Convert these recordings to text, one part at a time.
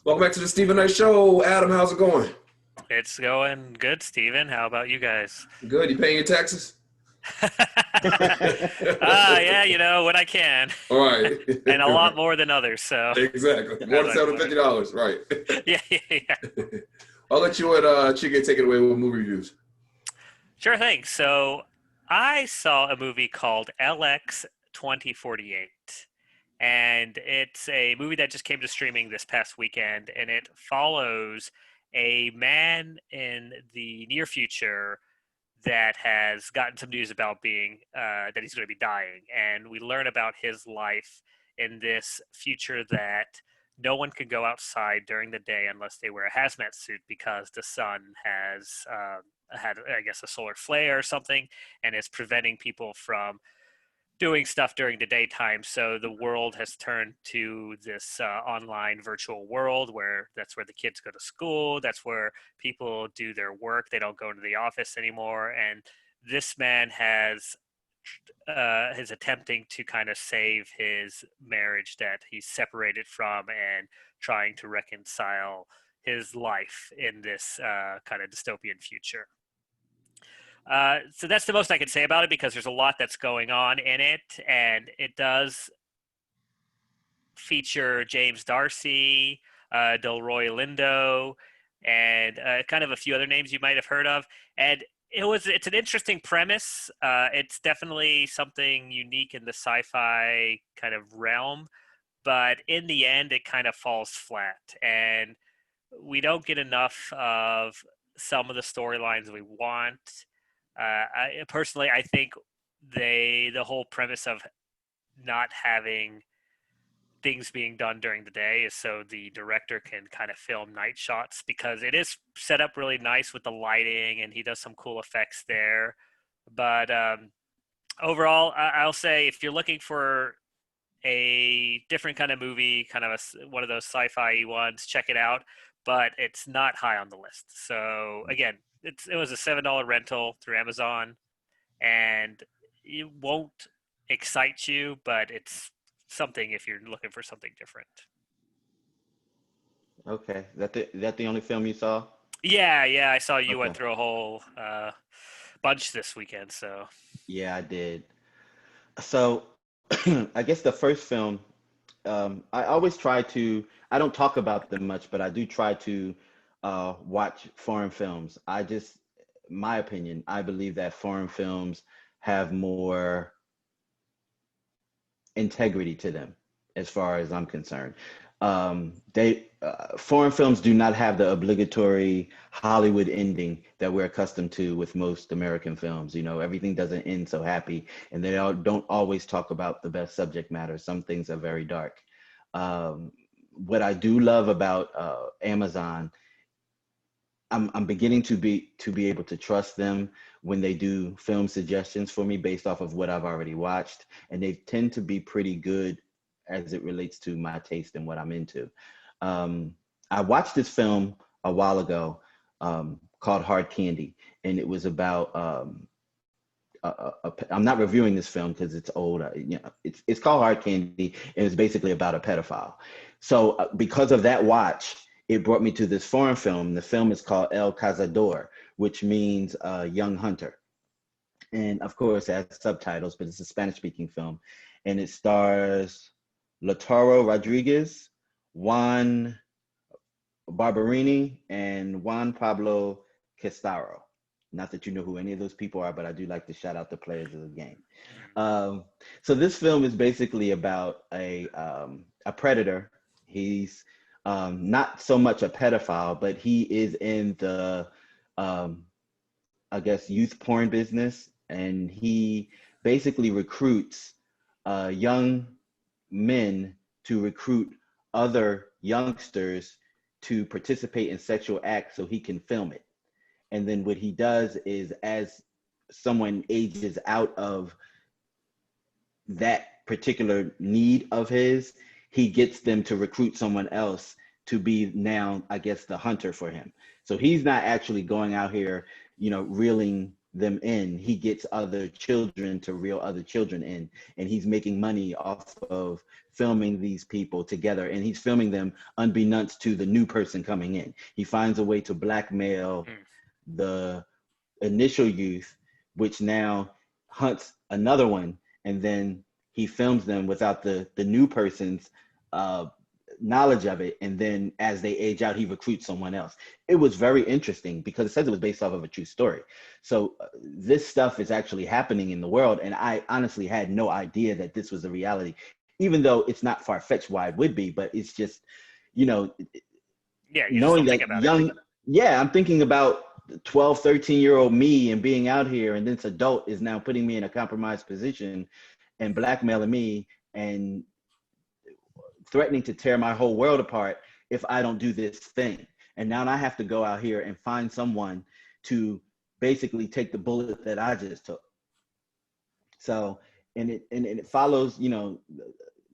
Welcome back to the Stephen Knight Show. Adam, how's it going? It's going good, Steven. How about you guys? Good. You paying your taxes? Yeah, when I can, All right. and a All lot right. more than others. So Exactly. More as than I've learned. $750. Right. Yeah, yeah, yeah. I'll let you and Chige take it away with movie reviews. Sure thing. So I saw a movie called LX 2048. And it's a movie that just came to streaming this past weekend, and it follows a man in the near future that has gotten some news about being that he's going to be dying, and we learn about his life in this future that no one can go outside during the day unless they wear a hazmat suit because the sun has had, I guess, a solar flare or something, and is preventing people from doing stuff during the daytime. So the world has turned to this online virtual world where that's where the kids go to school. That's where people do their work. They don't go into the office anymore. And this man has is attempting to kind of save his marriage that he's separated from and trying to reconcile his life in this kind of dystopian future. So that's the most I can say about it because there's a lot that's going on in it, and it does feature James Darcy, Delroy Lindo, and kind of a few other names you might have heard of. And it's an interesting premise. It's definitely something unique in the sci-fi kind of realm, but in the end, it kind of falls flat, and we don't get enough of some of the storylines we want. I think the whole premise of not having things being done during the day is so the director can kind of film night shots because it is set up really nice with the lighting and he does some cool effects there. But overall, I'll say if you're looking for a different kind of movie, kind of one of those sci-fi ones, check it out. But it's not high on the list. So again, it was a $7 rental through Amazon, and it won't excite you, but it's something if you're looking for something different. Okay, that the only film you saw? Yeah, yeah, I saw you went Okay. through a whole bunch this weekend, so Yeah, I did. So, I guess the first film, I always try to. I don't talk about them much, but I do try to watch foreign films. My opinion, I believe that foreign films have more integrity to them, as far as I'm concerned. They Foreign films do not have the obligatory Hollywood ending that we're accustomed to with most American films. You know, everything doesn't end so happy, and don't always talk about the best subject matter. Some things are very dark. Um, what I do love about Amazon, I'm beginning to be able to trust them when they do film suggestions for me based off of what I've already watched, and they tend to be pretty good as it relates to my taste and what I'm into. Um, I watched this film a while ago called Hard Candy, and it was about. I'm not reviewing this film because it's old. It's called Hard Candy, and it's basically about a pedophile. So because of that watch, it brought me to this foreign film. The film is called El Cazador, which means young hunter. And of course, it has subtitles, but it's a Spanish speaking film. And it stars Lautaro Rodriguez, Juan Barberini, and Juan Pablo Castaro. Not that you know who any of those people are, but I do like to shout out the players of the game. Um, so this film is basically about a predator. He's not so much a pedophile, but he is in the um, I guess youth porn business, and he basically recruits young men to recruit other youngsters to participate in sexual acts so he can film it. And then what he does is, as someone ages out of that particular need of his, he gets them to recruit someone else to be now, I guess, the hunter for him. So he's not actually going out here, reeling them in, he gets other children to reel other children in, and he's making money off of filming these people together, and he's filming them unbeknownst to the new person coming in. He finds a way to blackmail the initial youth, which now hunts another one, and then he films them without the new person's knowledge of it, and then as they age out, he recruits someone else. It was very interesting because it says it was based off of a true story. So this stuff is actually happening in the world, and I honestly had no idea that this was a reality, even though it's not far-fetched why it would be, but it's just, you know, Yeah, you just knowing don't think that about young, it. yeah, I'm thinking about 12, 13-year-old me and being out here, and this adult is now putting me in a compromised position and blackmailing me and threatening to tear my whole world apart if I don't do this thing. And now I have to go out here and find someone to basically take the bullet that I just took. So, and it follows, you know,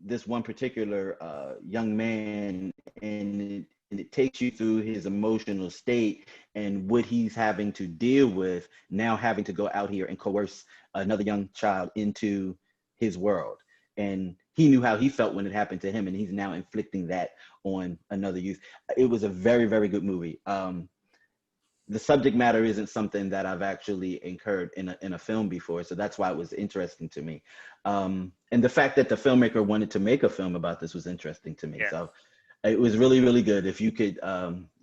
this one particular young man, and it takes you through his emotional state and what he's having to deal with now, having to go out here and coerce another young child into his world. And he knew how he felt when it happened to him, and he's now inflicting that on another youth. It was a very, very good movie. The subject matter isn't something that I've actually incurred in a film before, so that's why it was interesting to me. And the fact that the filmmaker wanted to make a film about this was interesting to me. Yeah. So it was really, really good. If you could,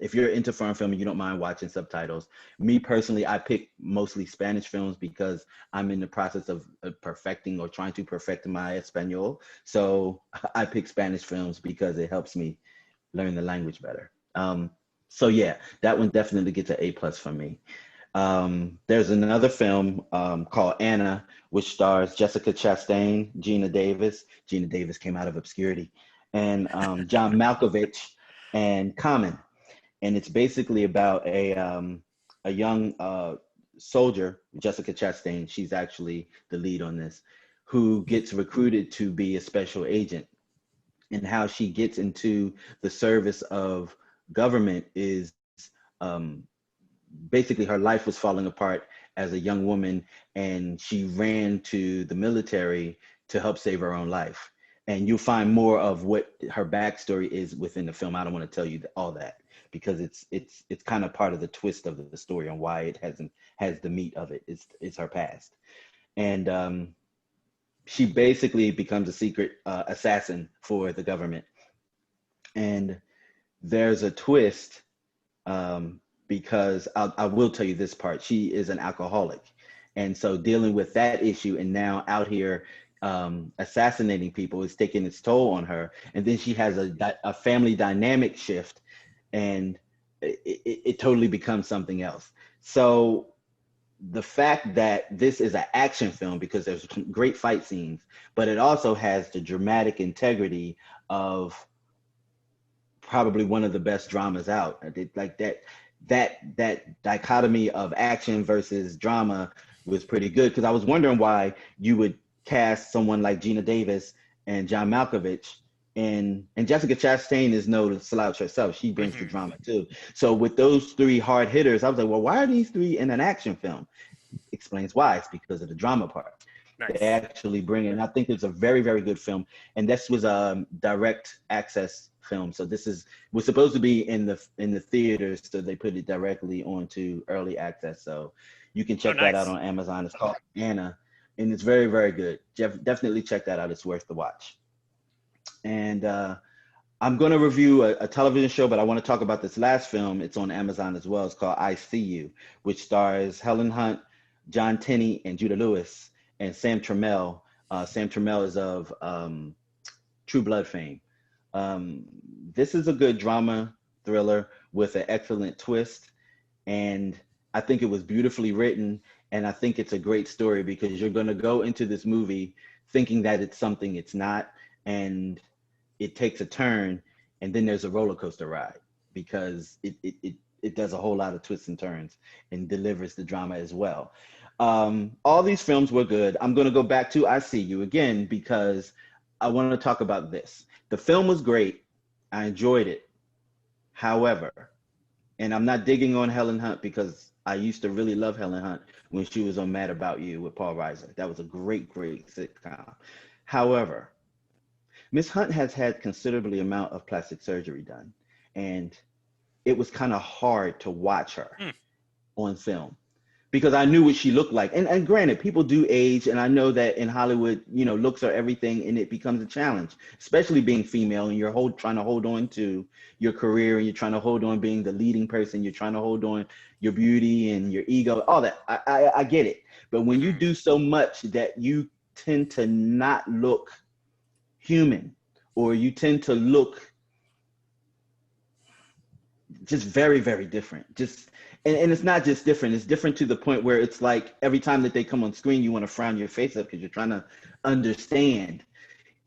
if you're into foreign film and you don't mind watching subtitles, me personally, I pick mostly Spanish films because I'm in the process of perfecting or trying to perfect my Espanol. So I pick Spanish films because it helps me learn the language better. So yeah, that one definitely gets an A+ from me. There's another film called Anna, which stars Jessica Chastain, Gina Davis. Gina Davis came out of obscurity, and John Malkovich and Common. And it's basically about a young soldier, Jessica Chastain. She's actually the lead on this, who gets recruited to be a special agent, and how she gets into the service of government is um, basically her life was falling apart as a young woman, and she ran to the military to help save her own life. And you'll find more of what her backstory is within the film. I don't want to tell you all that because it's kind of part of the twist of the story on why it has the meat of it. It's her past, and she basically becomes a secret assassin for the government. And there's a twist because I will tell you this part. She is an alcoholic. And so dealing with that issue and now out here assassinating people is taking its toll on her. And then she has a family dynamic shift, and it totally becomes something else. So the fact that this is an action film, because there's great fight scenes, but it also has the dramatic integrity of probably one of the best dramas out. Like that dichotomy of action versus drama was pretty good, because I was wondering why you would cast someone like Gina Davis and John Malkovich, and Jessica Chastain is no slouch herself. She brings the drama too. So with those three hard hitters, I was like, well, why are these three in an action film? Explains why. It's because of the drama part. Nice. They actually bring it, and I think it's a very, very good film. And this was a direct access film, so was supposed to be in the theaters, so they put it directly onto early access. So you can check that out on Amazon. It's called Anna, and it's very, very good. Definitely check that out. It's worth the watch. And I'm going to review a television show, but I want to talk about this last film. It's on Amazon as well. It's called I See You, which stars Helen Hunt, John Tenney, and Judah Lewis, and Sam Trammell. Sam Trammell is of True Blood fame. This is a good drama thriller with an excellent twist, and I think it was beautifully written, and I think it's a great story because you're going to go into this movie thinking that it's something it's not, and it takes a turn, and then there's a roller coaster ride because it does a whole lot of twists and turns and delivers the drama as well. All these films were good. I'm going to go back to I See You again because I want to talk about this. The film was great. I enjoyed it. However, and I'm not digging on Helen Hunt because I used to really love Helen Hunt when she was on Mad About You with Paul Reiser. That was a great, great sitcom. However, Miss Hunt has had considerably amount of plastic surgery done, and it was kind of hard to watch her Hmm. on film because I knew what she looked like. And granted, people do age, and I know that in Hollywood, looks are everything, and it becomes a challenge, especially being female and you're trying to hold on to your career, and you're trying to hold on being the leading person, you're trying to hold on your beauty and your ego, all that. I get it. But when you do so much that you tend to not look human, or you tend to look just very, very different. And it's not just different, it's different to the point where it's like every time that they come on screen, you want to frown your face up because you're trying to understand.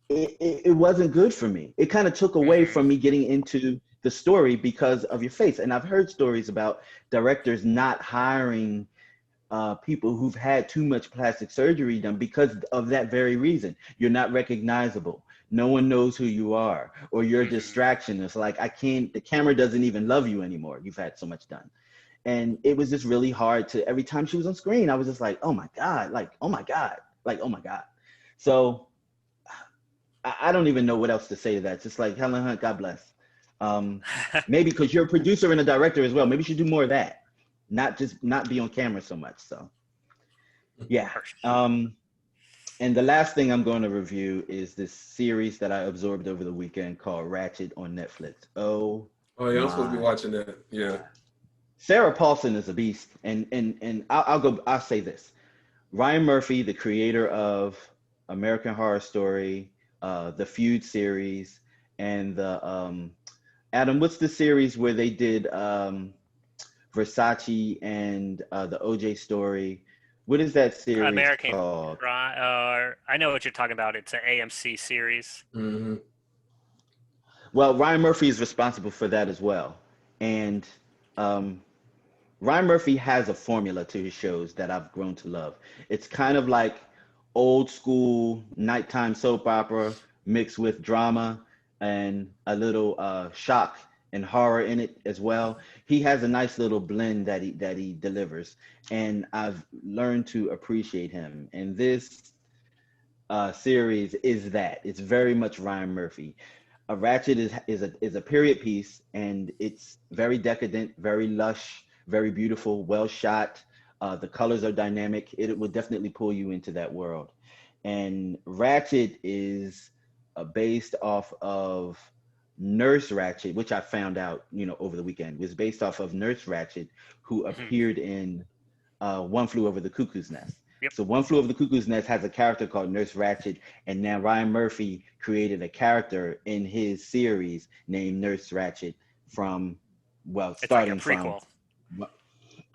It wasn't good for me. It kind of took away from me getting into the story because of your face. And I've heard stories about directors not hiring people who've had too much plastic surgery done because of that very reason. You're not recognizable. No one knows who you are, or you're a distraction. It's like, the camera doesn't even love you anymore. You've had so much done. And it was just really hard to, every time she was on screen, I was just like, oh my God, like, oh my God, like, oh my God. So I don't even know what else to say to that. It's just like, Helen Hunt, God bless. Maybe because you're a producer and a director as well. Maybe you should do more of that. Not be on camera so much. So yeah. And the last thing I'm going to review is this series that I absorbed over the weekend called Ratchet on Netflix. Oh yeah, I'm supposed to be watching that. Yeah. Sarah Paulson is a beast. And I'll say this. Ryan Murphy, the creator of American Horror Story, the Feud series, and the Adam, what's the series where they did Versace and the OJ story? What is that series American called? I know what you're talking about. It's an AMC series. Mm-hmm. Well, Ryan Murphy is responsible for that as well. And Ryan Murphy has a formula to his shows that I've grown to love. It's kind of like old school nighttime soap opera mixed with drama and a little shock and horror in it as well. He has a nice little blend that he delivers, and I've learned to appreciate him. And this series is that. It's very much Ryan Murphy. A Ratchet is a period piece, and it's very decadent, very lush, very beautiful, well shot. The colors are dynamic. It will definitely pull you into that world. And Ratchet is based off of Nurse Ratchet, which I found out, over the weekend, was based off of Nurse Ratchet, who appeared in One Flew Over the Cuckoo's Nest. Yep. So One Flew Over the Cuckoo's Nest has a character called Nurse Ratchet, and now Ryan Murphy created a character in his series named Nurse Ratchet from, starting like a prequel. from.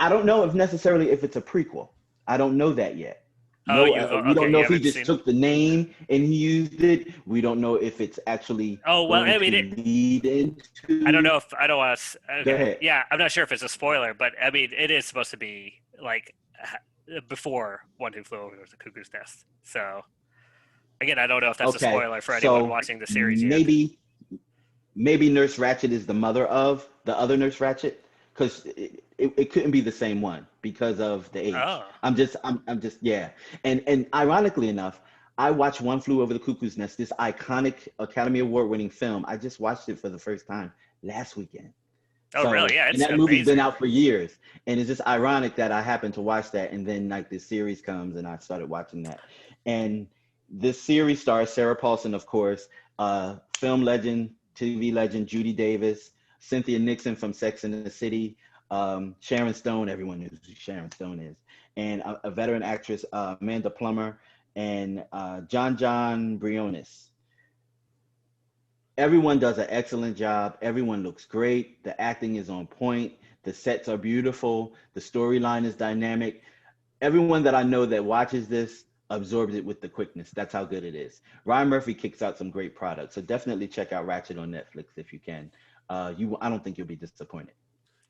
I don't know if it's a prequel. I don't know that yet. Oh, We don't know if he just took the name and he used it. We don't know if it's actually lead into. I don't know if I don't want to. Okay. Go ahead. Yeah, I'm not sure if it's a spoiler, but I mean, it is supposed to be like before One Who Flew Over the Cuckoo's Nest. So again, I don't know if that's a spoiler for anyone watching the series yet. Maybe Nurse Ratchet is the mother of the other Nurse Ratchet, because it couldn't be the same one because of the age. Oh. I'm just yeah. And ironically enough, I watched One Flew Over the Cuckoo's Nest, this iconic Academy Award winning film. I just watched it for the first time last weekend. Oh, really? Yeah, and that movie's been out for years, and it's just ironic that I happened to watch that, and then like this series comes, and I started watching that. And this series stars Sarah Paulson, of course, film legend, TV legend Judy Davis, Cynthia Nixon from Sex and the City, Sharon Stone, everyone knows who Sharon Stone is, and a veteran actress, Amanda Plummer, and John Briones. Everyone does an excellent job. Everyone looks great. The acting is on point. The sets are beautiful. The storyline is dynamic. Everyone that I know that watches this absorbs it with the quickness. That's how good it is. Ryan Murphy kicks out some great products. So definitely check out Ratchet on Netflix if you can. I don't think you'll be disappointed.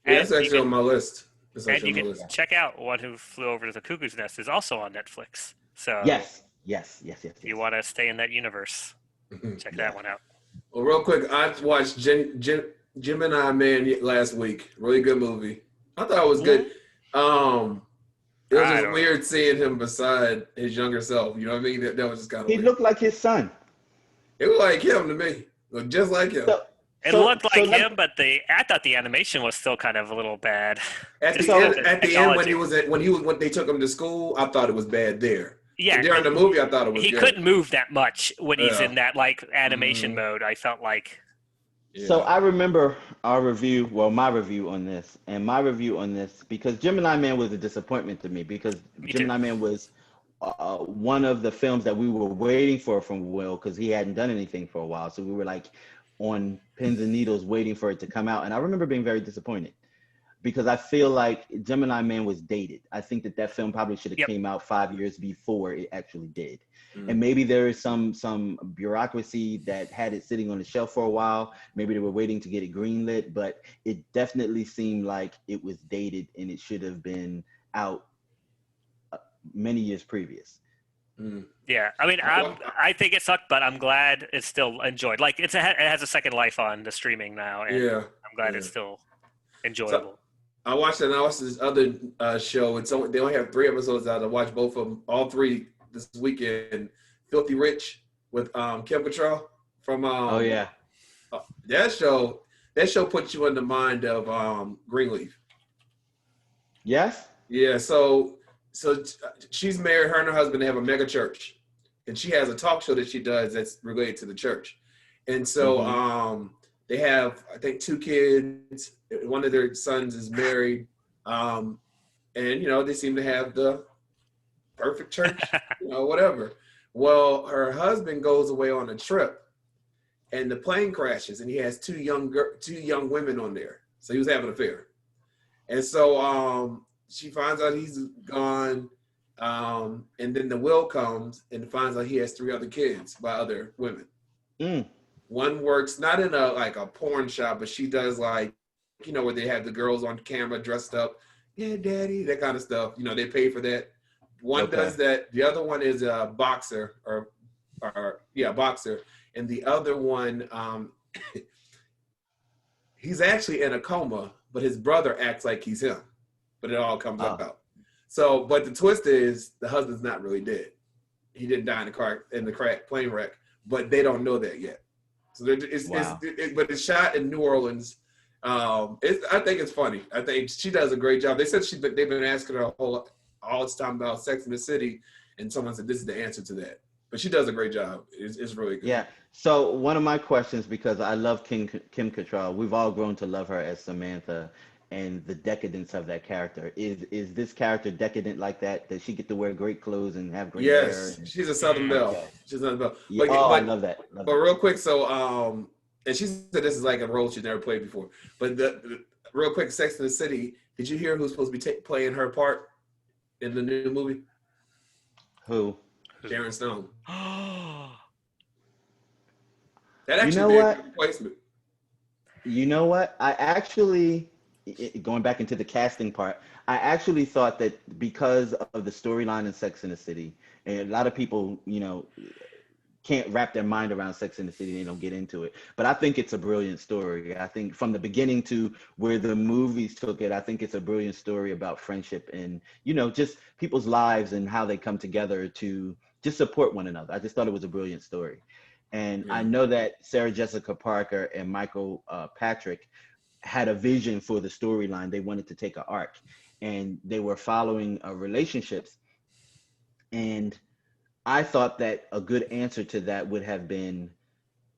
Yeah, it's actually on my list. And you can check out One Who Flew Over the Cuckoo's Nest is also on Netflix. So yes. You want to stay in that universe. Check that one out. Well, real quick, I watched Gemini Man last week. Really good movie. I thought it was good. It was I just don't weird seeing him beside his younger self. You know what I mean? That was just kind of He weird. looked like his son. It was like him to me. Looked just like him. So, It looked like him, but I thought the animation was still kind of a little bad. At Just the end, at the end when technology. when they took him to school, I thought it was bad there. Yeah, But during the movie, I thought it was he good. couldn't move that much when he's Yeah. in that like animation mode. I felt like. Yeah. So I remember our review, well, my review on this, because Gemini Man was a disappointment to me, because Me too. Gemini Man was one of the films that we were waiting for from Will, because he hadn't done anything for a while. So we were like on pins and needles waiting for it to come out. And I remember being very disappointed, because I feel like Gemini Man was dated. I think that film probably should have came out 5 years before it actually did. And maybe there is some bureaucracy that had it sitting on the shelf for a while. Maybe they were waiting to get it greenlit, but it definitely seemed like it was dated and it should have been out many years previous. Yeah, I mean, I think it sucked, but I'm glad it's still enjoyed. Like it has a second life on the streaming now, and I'm glad it's still enjoyable. So, I watched this other show. They only have 3 episodes out. I watched both of them, all 3 this weekend. Filthy Rich with Kim Cattrall from that show puts you in the mind of Greenleaf. Yes. Yeah. So she's married. Her and her husband, they have a mega church, and she has a talk show that she does that's related to the church. And so they have, I think, 2 kids. One of their sons is married, and they seem to have the perfect church, whatever. Well, her husband goes away on a trip, and the plane crashes, and he has 2 young women on there. So he was having an affair, and so she finds out he's gone, and then the will comes and finds out he has 3 other kids by other women. One works not in a porn shop, but she does where they have the girls on camera dressed up, yeah, daddy, that kind of stuff. They pay for that. One does that. The other one is a boxer, boxer, and the other one, he's actually in a coma, but his brother acts like he's him, but it all comes out. So, but the twist is the husband's not really dead. He didn't die in the plane wreck, but they don't know that yet. So but it's shot in New Orleans. I think it's funny. I think she does a great job. They said they've been asking her all this time about Sex in the City, and someone said this is the answer to that. But she does a great job. It's really good. Yeah. So one of my questions, because I love Kim Cattrall, we've all grown to love her as Samantha, and the decadence of that character. Is this character decadent like that? Does she get to wear great clothes and have great hair? Yes, she's a Southern Belle. Okay. She's a Southern Belle. Yeah, I love that. But real quick, so and she said this is like a role she's never played before. But real quick, Sex in the City. Did you hear who's supposed to be playing her part in the new movie? Who? Sharon Stone. That actually be a good replacement. You know what? I actually, going back into the casting part, I actually thought that because of the storyline in Sex in the City, and a lot of people, can't wrap their mind around Sex in the City, they don't get into it. But I think it's a brilliant story. I think from the beginning to where the movies took it, I think it's a brilliant story about friendship and, just people's lives and how they come together to just support one another. I just thought it was a brilliant story. And I know that Sarah Jessica Parker and Michael Patrick had a vision for the storyline. They wanted to take an arc, and they were following relationships. And I thought that a good answer to that would have been,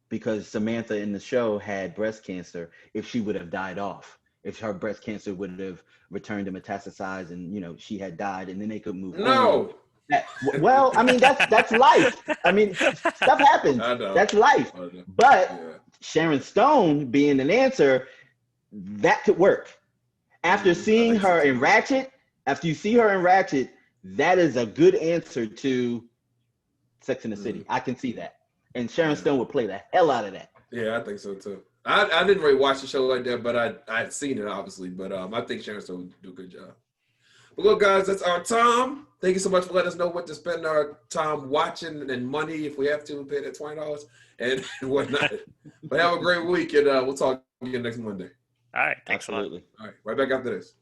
because Samantha in the show had breast cancer, if she would have died off, if her breast cancer would have returned to metastasize and, she had died, and then they could move on. Well, I mean, that's life. I mean, stuff happens. That's life. But Sharon Stone being an answer, that could work. After seeing her in Ratchet, after you see her in Ratchet, that is a good answer to Sex in the City. I can see that. And Sharon Stone would play the hell out of that. Yeah, I think so too. I didn't really watch the show like that, but I'd seen it obviously. But I think Sharon Stone would do a good job. But look, guys, that's our time. Thank you so much for letting us know what to spend our time watching and money if we have to pay that $20 and whatnot. But have a great week, and we'll talk again next Monday. All right. Thanks a lot. All right. Right back after this.